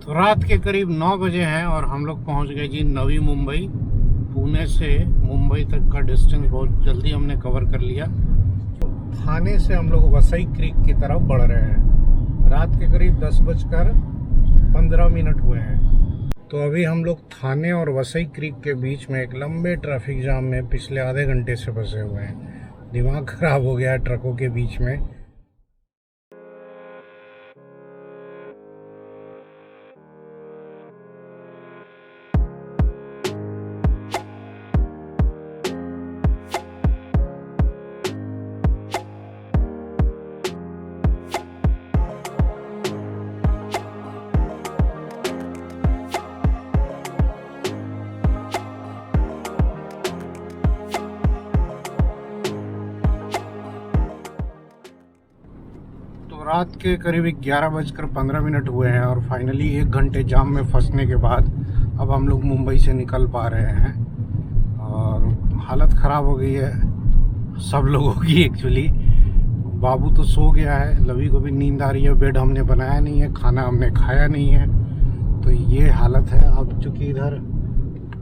तो रात के करीब 9 बजे हैं और हम लोग पहुंच गए जी नवी मुंबई। पुणे से मुंबई तक का डिस्टेंस बहुत जल्दी हमने कवर कर लिया। थाने से हम लोग वसई क्रीक की तरफ बढ़ रहे हैं। रात के करीब 10:15 हुए हैं। तो अभी हम लोग थाने और वसई क्रीक के बीच में एक लंबे ट्रैफिक जाम में पिछले आधे घंटे से फंसे हुए हैं। दिमाग खराब हो गया है ट्रकों के बीच में। रात के करीब 11:15 हुए हैं और फाइनली 1 घंटे जाम में फंसने के बाद अब हम लोग मुंबई से निकल पा रहे हैं। और हालत ख़राब हो गई है सब लोगों की एक्चुअली। बाबू तो सो गया है, लवी को भी नींद आ रही है। बेड हमने बनाया नहीं है, खाना हमने खाया नहीं है, तो ये हालत है। अब चूँकि इधर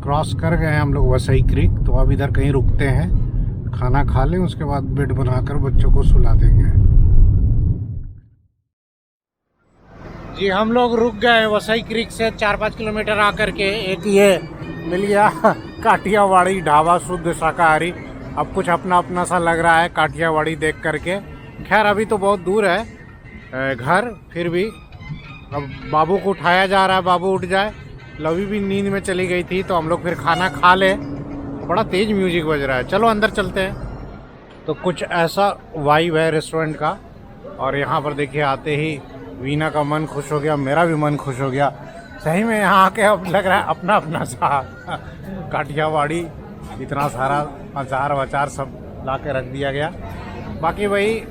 क्रॉस कर गए हैं हम लोग वसई क्रीक, तो अब इधर कहीं रुकते हैं, खाना खा लें, उसके बाद बेड बनाकर बच्चों को सुला देंगे। जी हम लोग रुक गए वसई क्रीक से 4-5 किलोमीटर आकर के। एक ये मिल गया काठियावाड़ी ढाबा, शुद्ध शाकाहारी। अब कुछ अपना अपना सा लग रहा है काठियावाड़ी देख करके। खैर अभी तो बहुत दूर है घर, फिर भी अब बाबू को उठाया जा रहा है, बाबू उठ जाए। लवी भी नींद में चली गई थी, तो हम लोग फिर खाना खा ले। बड़ा तेज म्यूजिक बज रहा है, चलो अंदर चलते हैं। तो कुछ ऐसा वाइब है रेस्टोरेंट का। और यहाँ पर देखिए आते ही वीना का मन खुश हो गया, मेरा भी मन खुश हो गया। सही में यहाँ आके अब लग रहा है अपना अपना सा काठियावाड़ी। इतना सारा अचार वचार सब ला के रख दिया गया। बाकी वही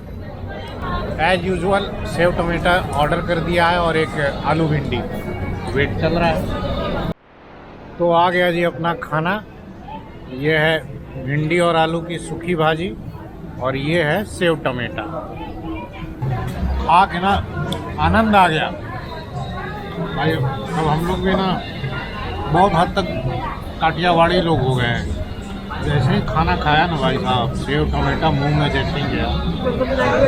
एज यूजुअल सेव टमाटर ऑर्डर कर दिया है और एक आलू भिंडी वेट चल रहा है। तो आ गया जी अपना खाना। ये है भिंडी और आलू की सूखी भाजी और ये है सेव टमाटर। खा के ना आनंद आ गया भाई। अब हम लोग भी ना बहुत हद तक काठियावाड़ी लोग हो गए हैं। जैसे ही खाना खाया ना भाई साहब, सेव टमाटर मुंह में जैसे ही गया,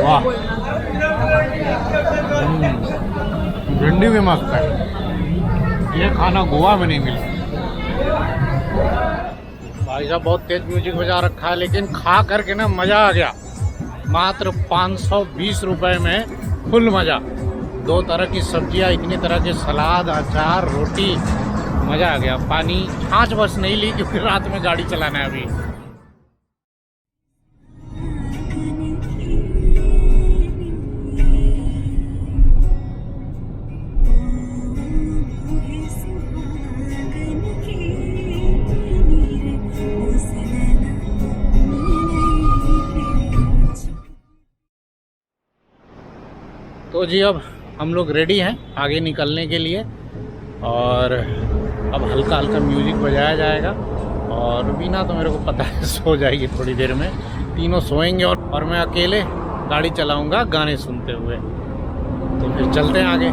वाह। भिंडी भी मस्त है। ये खाना गोवा में नहीं मिला भाई साहब। बहुत तेज म्यूजिक बजा रखा है, लेकिन खा करके ना मज़ा आ गया। मात्र 520 रुपये में फुल मज़ा। 2 तरह की सब्जियां, इतनी तरह के सलाद, अचार, रोटी, मज़ा आ गया। पानी छाछ बस नहीं ली क्योंकि रात में गाड़ी चलाना है अभी। तो जी अब हम लोग रेडी हैं आगे निकलने के लिए। और अब हल्का हल्का म्यूज़िक बजाया जाएगा। और वीना तो मेरे को पता है सो जाएगी थोड़ी देर में। तीनों सोएंगे और मैं अकेले गाड़ी चलाऊंगा गाने सुनते हुए। तो फिर चलते हैं आगे।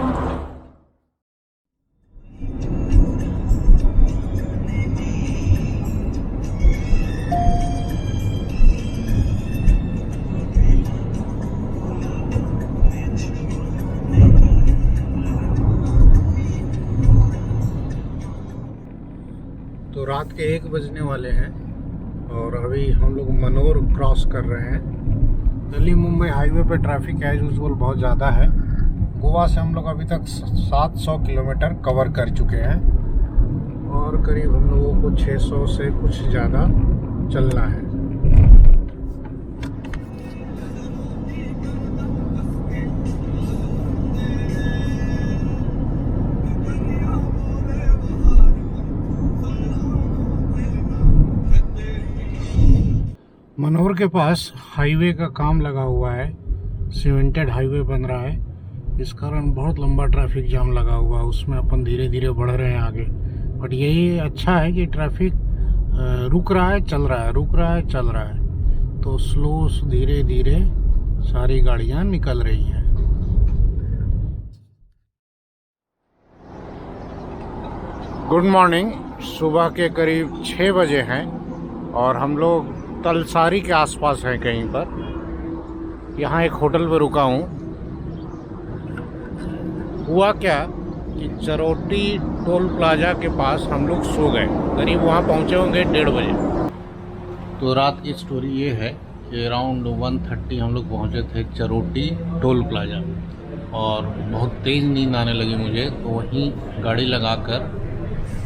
तो रात के 1 बजने वाले हैं और अभी हम लोग मनोर क्रॉस कर रहे हैं। दिल्ली मुंबई हाईवे पे ट्रैफिक एज यूजुअल बहुत ज़्यादा है। गोवा से हम लोग अभी तक 700 किलोमीटर कवर कर चुके हैं और करीब हम लोगों को 600 से कुछ ज़्यादा चलना है। मनोर के पास हाईवे का काम लगा हुआ है, सीमेंटेड हाईवे बन रहा है। इस कारण बहुत लंबा ट्रैफिक जाम लगा हुआ है, उसमें अपन धीरे धीरे बढ़ रहे हैं आगे। बट यही अच्छा है कि ट्रैफिक रुक रहा है चल रहा है, रुक रहा है चल रहा है, तो स्लो धीरे धीरे सारी गाड़ियां निकल रही हैं। Good morning. सुबह के करीब 6 बजे हैं और हम लोग तलसारी के आसपास हैं कहीं पर। यहाँ एक होटल पर रुका हूँ। हुआ क्या कि चरोटी टोल प्लाजा के पास हम लोग सो गए। करीब वहाँ पहुँचे होंगे 1:30 बजे। तो रात की स्टोरी ये है कि अराउंड 1:30 हम लोग पहुँचे थे चरोटी टोल प्लाजा और बहुत तेज़ नींद आने लगी मुझे, तो वहीं गाड़ी लगाकर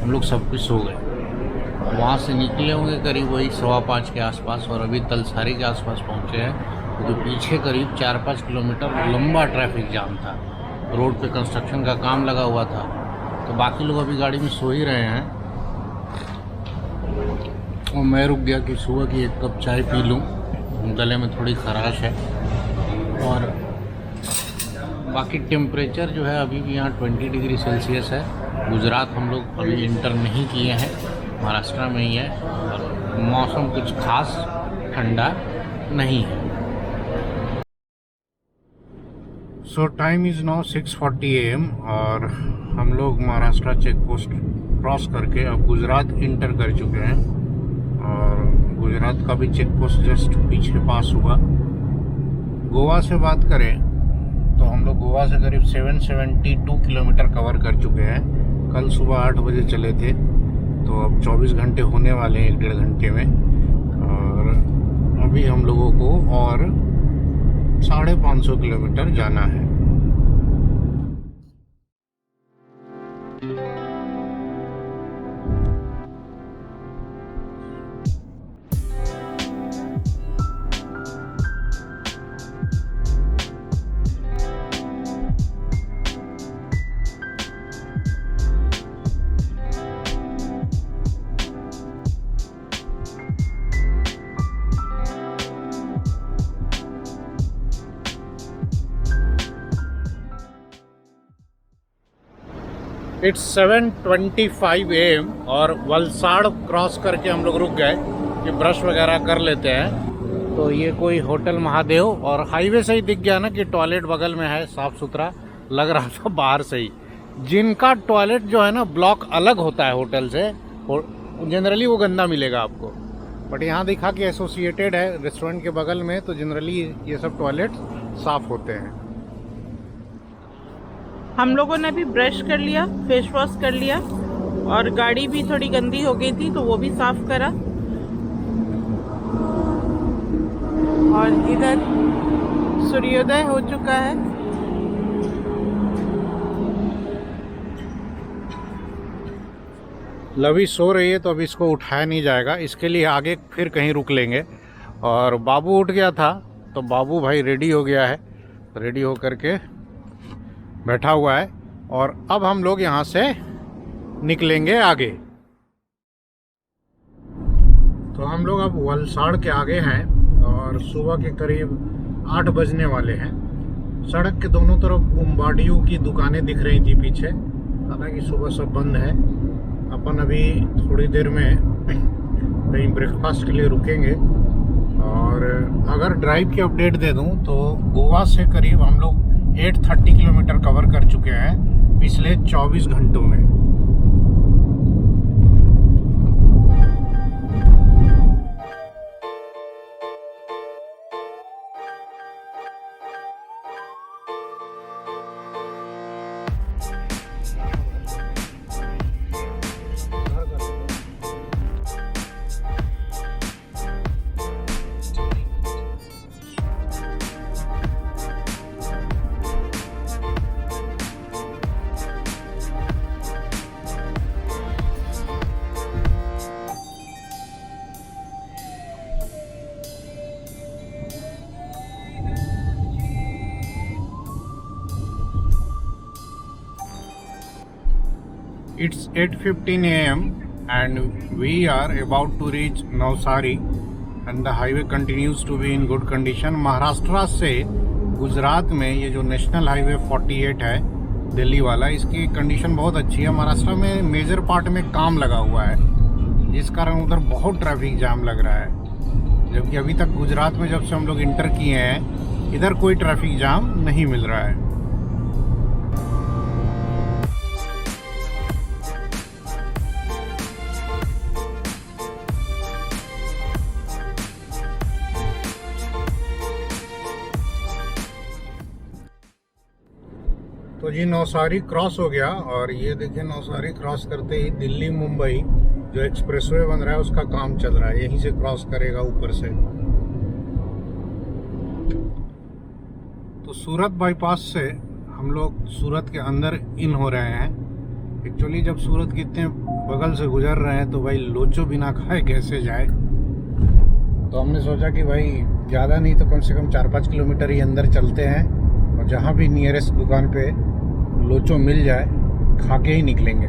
हम लोग सब कुछ सो गए। वहाँ से निकले होंगे करीब वही 5:15 के आसपास और अभी तलसारी के आसपास पहुँचे हैं। तो पीछे करीब 4-5 किलोमीटर लंबा ट्रैफिक जाम था। रोड पे कंस्ट्रक्शन का काम लगा हुआ था, तो बाकी लोग अभी गाड़ी में सो ही रहे हैं और मैं रुक गया कि सुबह की 1 कप चाय पी लूँ। गले में थोड़ी खराश है और बाकी टेम्परेचर जो है अभी भी यहाँ 20 डिग्री सेल्सियस है। गुजरात हम लोग अभी इंटर नहीं किए हैं, महाराष्ट्र में ही है और मौसम कुछ खास ठंडा नहीं है। सो टाइम इज़ नाउ 6:40 AM और हम लोग महाराष्ट्र चेक पोस्ट क्रॉस करके अब गुजरात इंटर कर चुके हैं और गुजरात का भी चेक पोस्ट जस्ट पीछे पास हुआ। गोवा से बात करें तो हम लोग गोवा से करीब 772 किलोमीटर कवर कर चुके हैं। कल सुबह 8 बजे चले थे, तो अब 24 घंटे होने वाले हैं 1-1.5 घंटे में। और अभी हम लोगों को और 550 किलोमीटर जाना है। इट्स 7:25 AM और वलसाड़ क्रॉस करके हम लोग रुक गए कि ब्रश वगैरह कर लेते हैं। तो ये कोई होटल महादेव और हाईवे से ही दिख गया ना कि टॉयलेट बगल में है, साफ़ सुथरा लग रहा था बाहर से ही। जिनका टॉयलेट जो है ना ब्लॉक अलग होता है होटल से, जनरली वो गंदा मिलेगा आपको, बट यहाँ दिखा कि एसोसिएटेड है रेस्टोरेंट के बगल में, तो जनरली ये सब टॉयलेट साफ़ होते हैं। हम लोगों ने भी ब्रश कर लिया, फेस वॉश कर लिया और गाड़ी भी थोड़ी गंदी हो गई थी तो वो भी साफ करा। और इधर सूर्योदय हो चुका है। लवी सो रही है तो अब इसको उठाया नहीं जाएगा, इसके लिए आगे फिर कहीं रुक लेंगे। और बाबू उठ गया था तो बाबू भाई रेडी हो गया है, रेडी हो करके बैठा हुआ है और अब हम लोग यहाँ से निकलेंगे आगे। तो हम लोग अब वलसाड़ के आगे हैं और सुबह के करीब 8 बजने वाले हैं। सड़क के दोनों तरफ बुम्बाडियों की दुकानें दिख रही थी पीछे, हालांकि सुबह सब बंद है। अपन अभी थोड़ी देर में कहीं ब्रेकफास्ट के लिए रुकेंगे। और अगर ड्राइव की अपडेट दे दूं तो गोवा से करीब हम लोग 830 किलोमीटर कवर कर चुके हैं पिछले 24 घंटों में। It's 8:15 AM and we are about to reach Navsari and the highway continues to be in good condition. Maharashtra से गुजरात में ये जो नेशनल हाईवे 48 है दिल्ली वाला, इसकी कंडीशन बहुत अच्छी है। महाराष्ट्र में मेजर पार्ट में काम लगा हुआ है जिस कारण उधर बहुत ट्रैफिक जाम लग रहा है, जबकि अभी तक गुजरात में जब से हम लोग इंटर किए हैं इधर कोई ट्रैफिक जाम नहीं मिल रहा है। तो जी नौसारी क्रॉस हो गया और ये देखिए नौसारी क्रॉस करते ही दिल्ली मुंबई जो एक्सप्रेसवे बन रहा है उसका काम चल रहा है, यहीं से क्रॉस करेगा ऊपर से। तो सूरत बाईपास से हम लोग सूरत के अंदर इन हो रहे हैं। एक्चुअली जब सूरत के इतने बगल से गुजर रहे हैं तो भाई लोचो बिना खाए कैसे जाए, तो हमने सोचा कि भाई ज़्यादा नहीं तो कम से कम 4-5 किलोमीटर ही अंदर चलते हैं और जहाँ भी नियरेस्ट दुकान पे लोचो मिल जाए खा के ही निकलेंगे।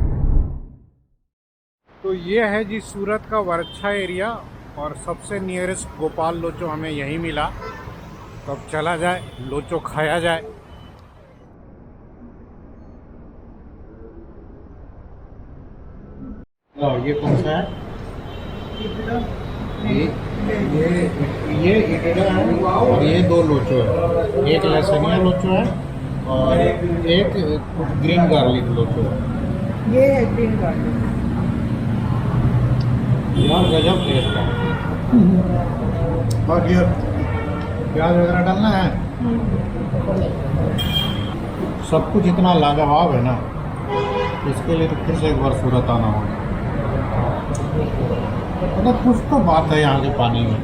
तो ये है जी सूरत का वर्च्छा एरिया और सबसे नियरेस्ट गोपाल लोचो हमें यहीं मिला, तो अब चला जाए लोचो खाया जाए। ये कौन सा है? ये इडली है और ये 2 लोचो है, एक लहसुनिया लोचो है और एक ग्रीन गार्लिक लोचो है। ये है ग्रीन गार्लिक। यार गजब टेस्ट है। और ये प्याज वगैरह डालना है, सब कुछ इतना लाजवाब है ना, इसके लिए तो फिर से एक बार सूरत आना होगा। मतलब कुछ तो बात है यहाँ के पानी में।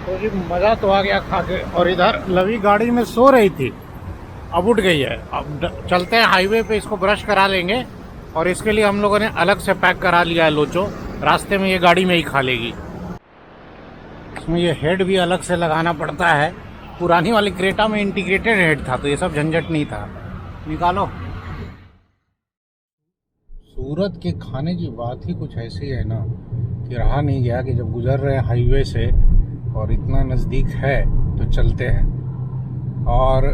तो जी मज़ा तो आ गया खा के। और इधर लवी गाड़ी में सो रही थी, अब उठ गई है। अब चलते हैं हाईवे पे, इसको ब्रश करा लेंगे और इसके लिए हम लोगों ने अलग से पैक करा लिया है लोचो, रास्ते में ये गाड़ी में ही खा लेगी। इसमें ये हेड भी अलग से लगाना पड़ता है, पुरानी वाली क्रेटा में इंटीग्रेटेड हेड था तो ये सब झंझट नहीं था। निकालो। सूरत के खाने की बात ही कुछ ऐसी है ना कि रहा नहीं गया कि जब गुजर रहे हैं हाईवे से और इतना नज़दीक है तो चलते हैं। और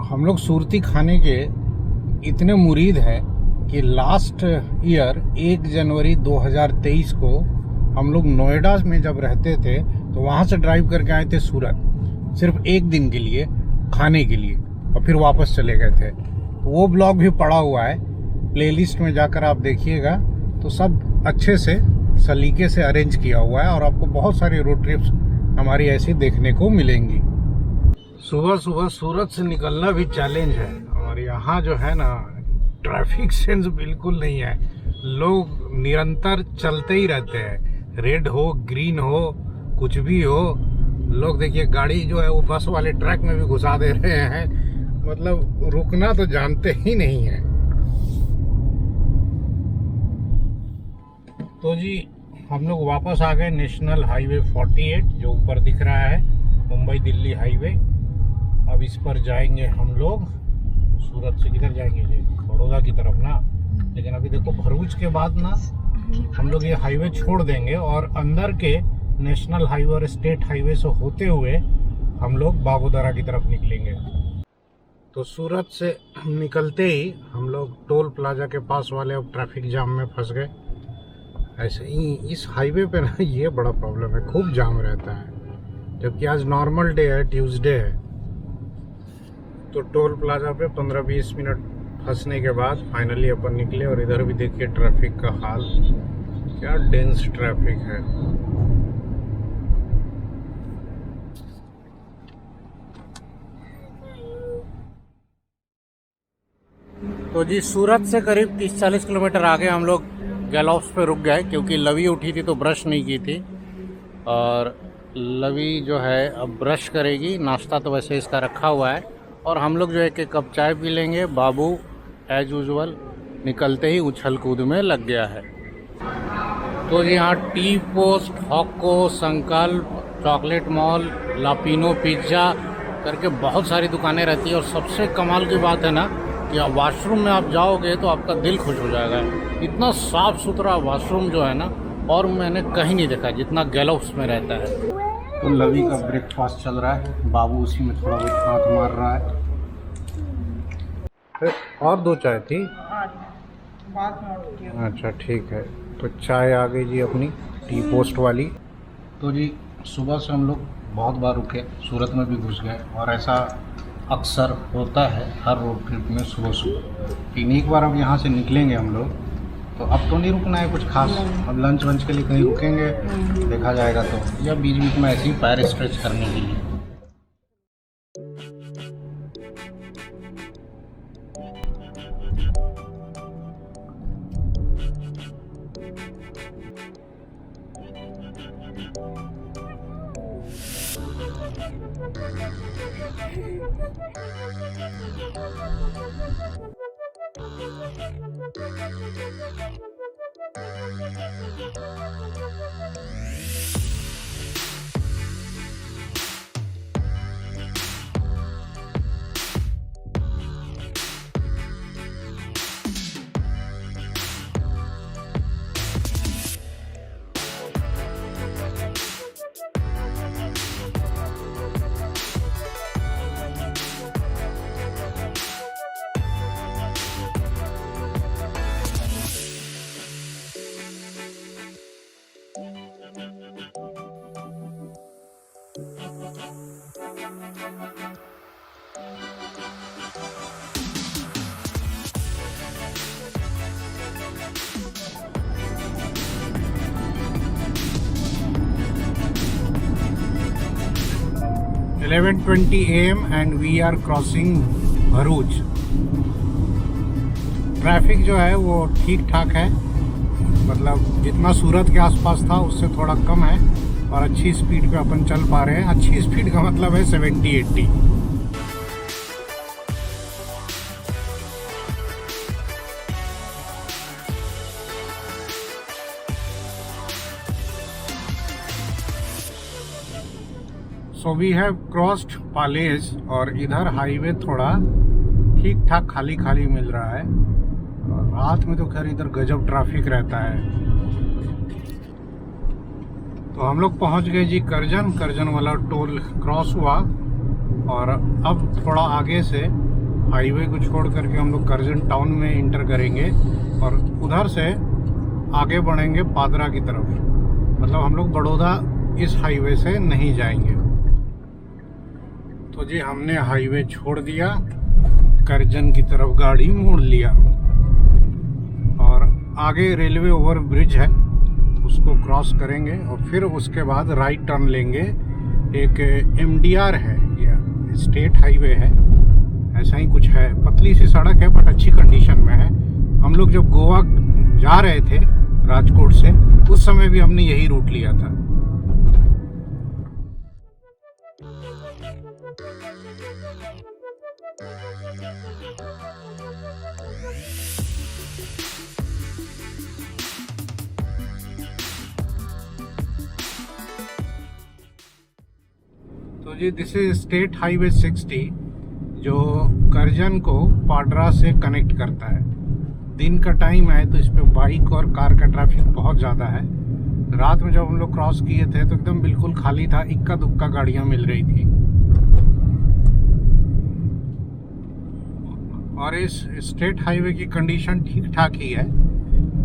हम लोग सूरती खाने के इतने मुरीद हैं कि लास्ट ईयर 1 जनवरी 2023 को हम लोग नोएडा में जब रहते थे तो वहाँ से ड्राइव करके आए थे सूरत, सिर्फ 1 दिन के लिए खाने के लिए, और फिर वापस चले गए थे। तो वो ब्लॉग भी पड़ा हुआ है, प्लेलिस्ट में जाकर आप देखिएगा तो सब अच्छे से सलीके से अरेंज किया हुआ है और आपको बहुत सारी रोड ट्रिप्स हमारी ऐसी देखने को मिलेंगी। सुबह सुबह सूरत से निकलना भी चैलेंज है और यहाँ जो है ना ट्रैफिक सेंस बिल्कुल नहीं है, लोग निरंतर चलते ही रहते हैं, रेड हो ग्रीन हो कुछ भी हो। लोग देखिए गाड़ी जो है वो बस वाले ट्रैक में भी घुसा दे रहे हैं, मतलब रुकना तो जानते ही नहीं है। तो जी हम लोग वापस आ गए नेशनल हाईवे 48 जो ऊपर दिख रहा है, मुंबई दिल्ली हाईवे। अब इस पर जाएंगे हम लोग, सूरत से किधर जाएंगे जी, बड़ौदा की तरफ ना। लेकिन अभी देखो भरूच के बाद ना हम लोग ये हाईवे छोड़ देंगे और अंदर के नेशनल हाईवे और स्टेट हाईवे से होते हुए हम लोग बागोदरा की तरफ निकलेंगे। तो सूरत से निकलते ही हम लोग टोल प्लाजा के पास वाले अब ट्रैफिक जाम में फंस गए। ऐसे ही इस हाईवे पे ना ये बड़ा प्रॉब्लम है, खूब जाम रहता है, जबकि आज नॉर्मल डे है, ट्यूसडे है। तो टोल प्लाजा पे 15-20 मिनट फंसने के बाद फाइनली अपन निकले और इधर भी देखिए ट्रैफिक का हाल, क्या डेंस ट्रैफिक है। तो जी सूरत से करीब 30-40 किलोमीटर आगे हम लोग गैलॉप्स पे रुक गए क्योंकि लवी उठी थी तो ब्रश नहीं की थी, और लवी जो है अब ब्रश करेगी। नाश्ता तो वैसे इसका रखा हुआ है और हम लोग जो है एक कप चाय पी लेंगे। बाबू एज यूजुअल निकलते ही उछल कूद में लग गया है। तो यहाँ टी पोस्ट, हॉको, संकल्प, चॉकलेट मॉल, लापिनो पिज्ज़ा करके बहुत सारी दुकानें रहती है। और सबसे कमाल की बात है ना कि वॉशरूम में आप जाओगे तो आपका दिल खुश हो जाएगा, इतना साफ़ सुथरा वॉशरूम जो है ना, और मैंने कहीं नहीं देखा जितना गैलॉप्स में रहता है। तो लवी का ब्रेकफास्ट चल रहा है, बाबू उसी में थोड़ा बहुत हाथ मार रहा है। और 2 चाय थी, अच्छा ठीक है। तो चाय आ गई जी अपनी टी पोस्ट वाली। तो जी सुबह से हम लोग बहुत बार रुके, सूरत में भी घुस गए, और ऐसा अक्सर होता है हर रोड ट्रिप में सुबह सुबह। लेकिन एक बार अब यहाँ से निकलेंगे हम लोग तो अब तो नहीं रुकना है कुछ खास, अब लंच वंच के लिए कहीं रुकेंगे देखा जाएगा, तो या बीच बीच में ऐसे ही पैर स्ट्रेच करने के लिए। 11:20 AM and we are crossing Bharuch. Traffic जो है वो ठीक ठाक है, मतलब जितना सूरत के आसपास था उससे थोड़ा कम है और अच्छी स्पीड पे अपन चल पा रहे हैं। अच्छी स्पीड का मतलब है 70-80। So we have crossed Palej और इधर हाईवे थोड़ा ठीक ठाक खाली खाली मिल रहा है और रात में तो खैर इधर गजब ट्रैफिक रहता है। तो हम लोग पहुंच गए जी करजन वाला टोल क्रॉस हुआ और अब थोड़ा आगे से हाईवे को छोड़ करके हम लोग करजन टाउन में इंटर करेंगे और उधर से आगे बढ़ेंगे पादरा की तरफ। मतलब हम लोग बड़ौदा इस हाईवे से नहीं जाएंगे। तो जी हमने हाईवे छोड़ दिया, करजन की तरफ गाड़ी मोड़ लिया और आगे रेलवे ओवर ब्रिज है उसको क्रॉस करेंगे और फिर उसके बाद राइट टर्न लेंगे। एक MDR है या स्टेट हाईवे है, ऐसा ही कुछ है, पतली सी सड़क है बट अच्छी कंडीशन में है। हम लोग जब गोवा जा रहे थे राजकोट से उस समय भी हमने यही रूट लिया था। तो जी दिस इज स्टेट हाईवे 60 जो करजन को पाडरा से कनेक्ट करता है। दिन का टाइम है तो इस पे बाइक और कार का ट्रैफिक बहुत ज़्यादा है। रात में जब हम लोग क्रॉस किए थे तो एकदम बिल्कुल खाली था, इक्का दुक्का गाड़ियाँ मिल रही थी। और इस स्टेट हाईवे की कंडीशन ठीक ठाक ही है,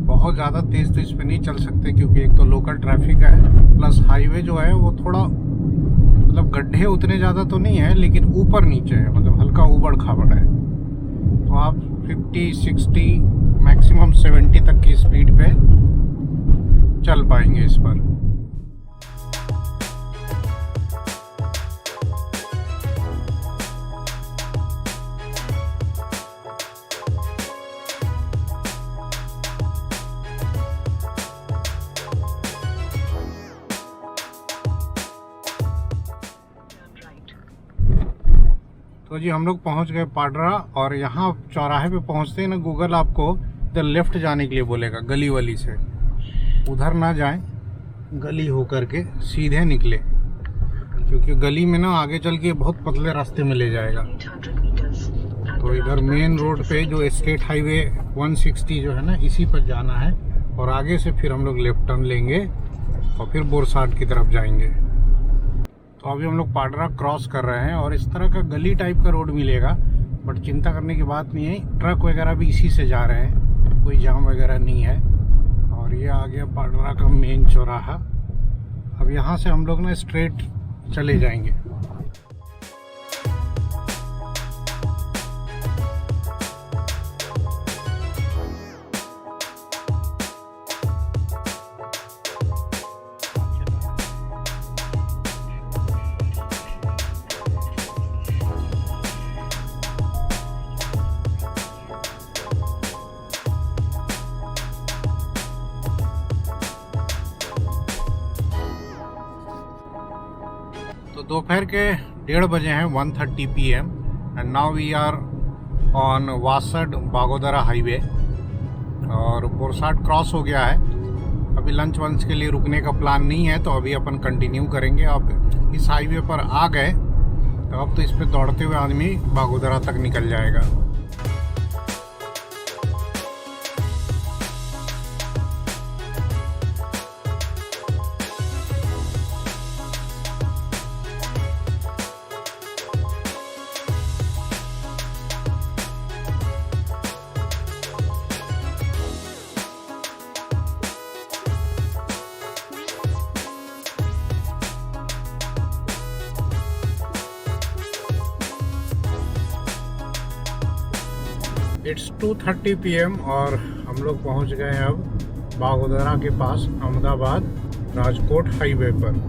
बहुत ज़्यादा तेज़ तो इस पे नहीं चल सकते क्योंकि एक तो लोकल ट्रैफिक है प्लस हाईवे जो है वो थोड़ा मतलब गड्ढे उतने ज़्यादा तो नहीं है लेकिन ऊपर नीचे है, मतलब हल्का ऊबड़ खाबड़ है। तो आप 50, 60 मैक्सिमम 70 तक की स्पीड पे चल पाएंगे इस पर। तो जी हम लोग पहुंच गए पाडरा और यहाँ चौराहे पे पहुंचते ही ना गूगल आपको इधर लेफ्ट जाने के लिए बोलेगा, गली वाली से। उधर ना जाएं, गली हो करके सीधे निकले क्योंकि गली में ना आगे चल के बहुत पतले रास्ते में ले जाएगा। तो इधर मेन रोड पे जो स्टेट हाईवे 160 जो है ना इसी पर जाना है और आगे से फिर हम लोग लेफ्ट टर्न लेंगे और फिर बोरसाट की तरफ जाएंगे। तो अभी हम लोग पाडरा क्रॉस कर रहे हैं और इस तरह का गली टाइप का रोड मिलेगा बट चिंता करने की बात नहीं है, ट्रक वगैरह भी इसी से जा रहे हैं, कोई जाम वगैरह नहीं है। और ये आ गया पाडरा का मेन चौराहा। अब यहाँ से हम लोग ना स्ट्रेट चले जाएंगे। तो दोपहर के 1:30 बजे हैं, 1:30 PM and now we are on Vasad Bagodara highway और बोरसाट क्रॉस हो गया है। अभी लंच वंच के लिए रुकने का प्लान नहीं है, तो अभी अपन कंटिन्यू करेंगे। अब इस हाईवे पर आ गए तो अब तो इस पे दौड़ते हुए आदमी बागोदरा तक निकल जाएगा। इट्स 2:30 PM और हम लोग पहुंच गए हैं अब बागोदरा के पास, अहमदाबाद राजकोट हाईवे पर।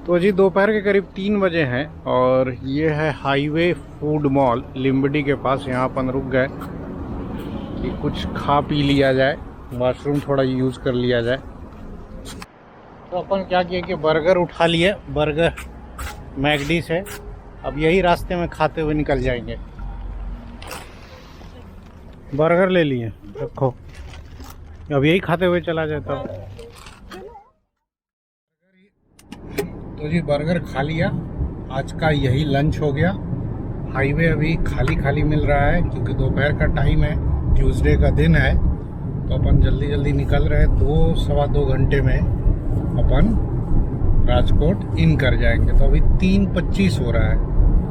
तो जी दोपहर के करीब 3 बजे हैं और ये है हाईवे फूड मॉल लिम्बडी के पास। यहाँ अपन रुक गए कि कुछ खा पी लिया जाए, वॉशरूम थोड़ा यूज़ कर लिया जाए। तो अपन क्या किए कि बर्गर उठा लिए, बर्गर मैकडी से। अब यही रास्ते में खाते हुए निकल जाएंगे। बर्गर ले लिए, रखो, अब यही खाते हुए चला जाता हूँ। तो जी बर्गर खा लिया, आज का यही लंच हो गया। हाईवे अभी खाली खाली मिल रहा है क्योंकि दोपहर का टाइम है, ट्यूसडे का दिन है। तो अपन जल्दी जल्दी निकल रहे हैं, 2-2.25 घंटे में अपन राजकोट इन कर जाएंगे। तो अभी 3:25 हो रहा है,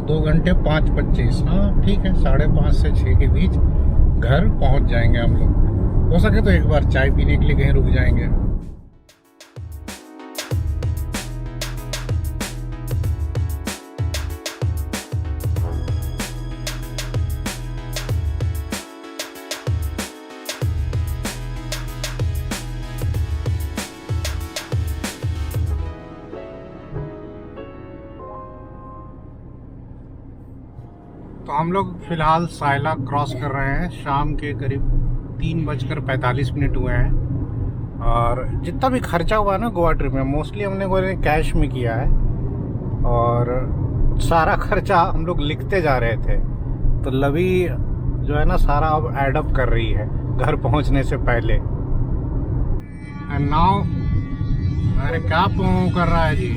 2 घंटे 5:25, हाँ ठीक है, 5:30 से 6 के बीच घर पहुंच जाएंगे हम लोग। हो सके तो एक बार चाय पीने के लिए कहीं रुक जाएंगे। तो हम लोग फिलहाल सायला क्रॉस कर रहे हैं। शाम के करीब 3:45 हुए हैं और जितना भी खर्चा हुआ ना गोवा ट्रिप में, मोस्टली हमने गोवा कैश में किया है और सारा खर्चा हम लोग लिखते जा रहे थे। तो लवी जो है ना सारा अब एडअप कर रही है घर पहुंचने से पहले। एंड नाउ अरे क्या कर रहा है जी।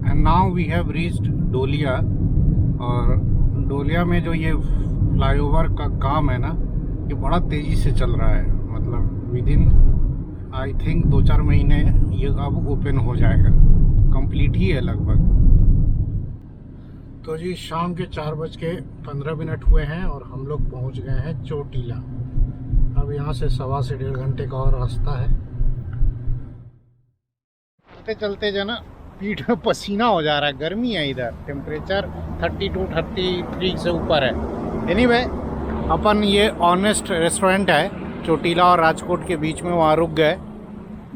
And now we have reached Doliya. और डोलिया में जो ये फ्लाईओवर का काम है ना, ये बड़ा तेज़ी से चल रहा है। मतलब विद इन आई थिंक 2-4 महीने ये अब ओपन हो जाएगा, कंप्लीट ही है लगभग। तो जी शाम के 4:15 हुए हैं और हम लोग पहुंच गए हैं चोटीला। अब यहाँ से 1.25 से 1.5 घंटे का और रास्ता है। चलते चलते जो ना पीठ में पसीना हो जा रहा है, गर्मी है इधर, टेम्परेचर 32-33 से ऊपर है। एनीवे अपन ये ऑनेस्ट रेस्टोरेंट है चोटीला और राजकोट के बीच में, वहाँ रुक गए।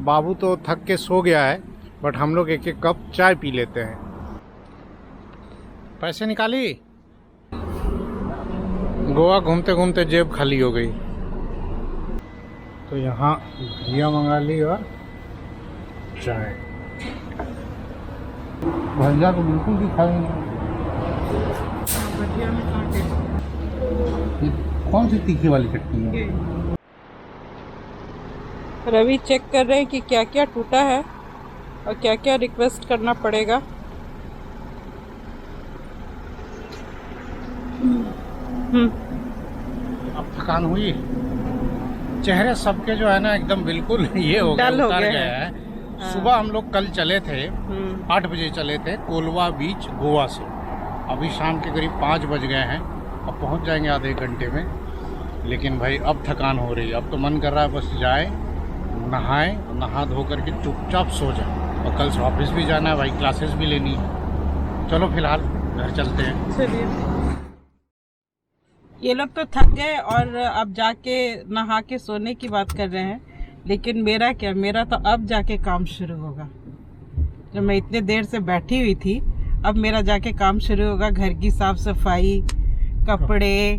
बाबू तो थक के सो गया है, बट हम लोग एक एक कप चाय पी लेते हैं। पैसे निकाली, गोवा घूमते घूमते जेब खाली हो गई। तो यहाँ भजिया मंगा ली और चाय। भजिया तो बिल्कुल भी खाई नहीं। ये कौन सी तीखी वाली चटनी है? रवि चेक कर रहे हैं कि क्या क्या टूटा है और क्या क्या रिक्वेस्ट करना पड़ेगा। अब थकान हुई, चेहरे सबके जो है ना एकदम बिल्कुल ये हो गया, उतर गया है। हाँ। सुबह हम लोग कल चले थे, 8 बजे चले थे कोलवा बीच गोवा से। अभी शाम के करीब 5 बज गए हैं, अब पहुंच जाएंगे आधे घंटे में। लेकिन भाई अब थकान हो रही है, अब तो मन कर रहा है बस जाए, नहाए, नहा धो करके चुपचाप सो जाए। और कल से ऑफिस भी जाना है भाई, क्लासेस भी लेनी है। चलो फिलहाल घर चलते हैं। चलिए। ये लोग तो थक गए और अब जाके नहा के सोने की बात कर रहे हैं, लेकिन मेरा क्या, मेरा तो अब जाके काम शुरू होगा। जब मैं इतने देर से बैठी हुई थी, अब मेरा जाके काम शुरू होगा। घर की साफ सफाई, कपड़े,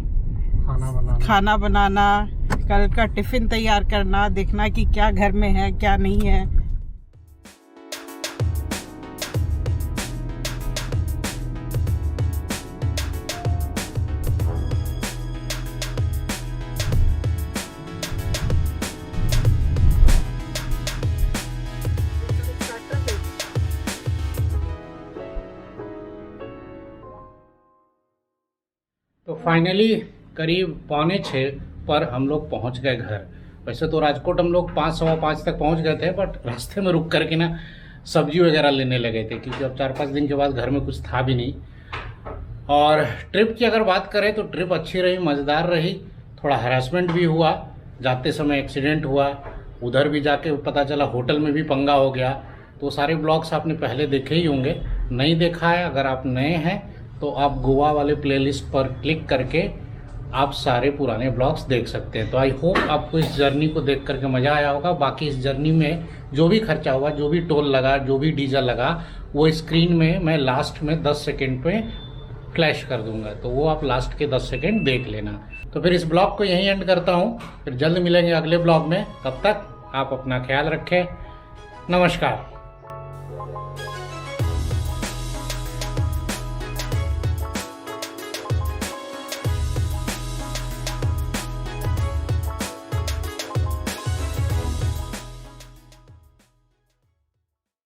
खाना बनाना, कल का टिफिन तैयार करना, देखना कि क्या घर में है क्या नहीं है। तो फाइनली करीब 5:45 पर हम लोग पहुंच गए घर। वैसे तो राजकोट हम लोग 5, सवा 5 तक पहुंच गए थे, बट रास्ते में रुक करके ना सब्जी वगैरह लेने लगे थे, क्योंकि अब 4-5 दिन के बाद घर में कुछ था भी नहीं। और ट्रिप की अगर बात करें तो ट्रिप अच्छी रही, मज़ेदार रही। थोड़ा हरासमेंट भी हुआ, जाते समय एक्सीडेंट हुआ, उधर भी जाके पता चला होटल में भी पंगा हो गया। तो सारे ब्लॉग्स आपने पहले देखे ही होंगे। नहीं देखा है, अगर आप नए हैं तो आप गोवा वाले प्लेलिस्ट पर क्लिक करके आप सारे पुराने ब्लॉग्स देख सकते हैं। तो आई होप आपको इस जर्नी को देख करके मज़ा आया होगा। बाकी इस जर्नी में जो भी खर्चा हुआ, जो भी टोल लगा, जो भी डीजल लगा, वो स्क्रीन में मैं लास्ट में 10 सेकेंड पे फ्लैश कर दूंगा, तो वो आप लास्ट के 10 सेकेंड देख लेना। तो फिर इस ब्लॉग को यहीं एंड करता हूँ, फिर जल्द मिलेंगे अगले ब्लॉग में। तब तक आप अपना ख्याल रखें। नमस्कार।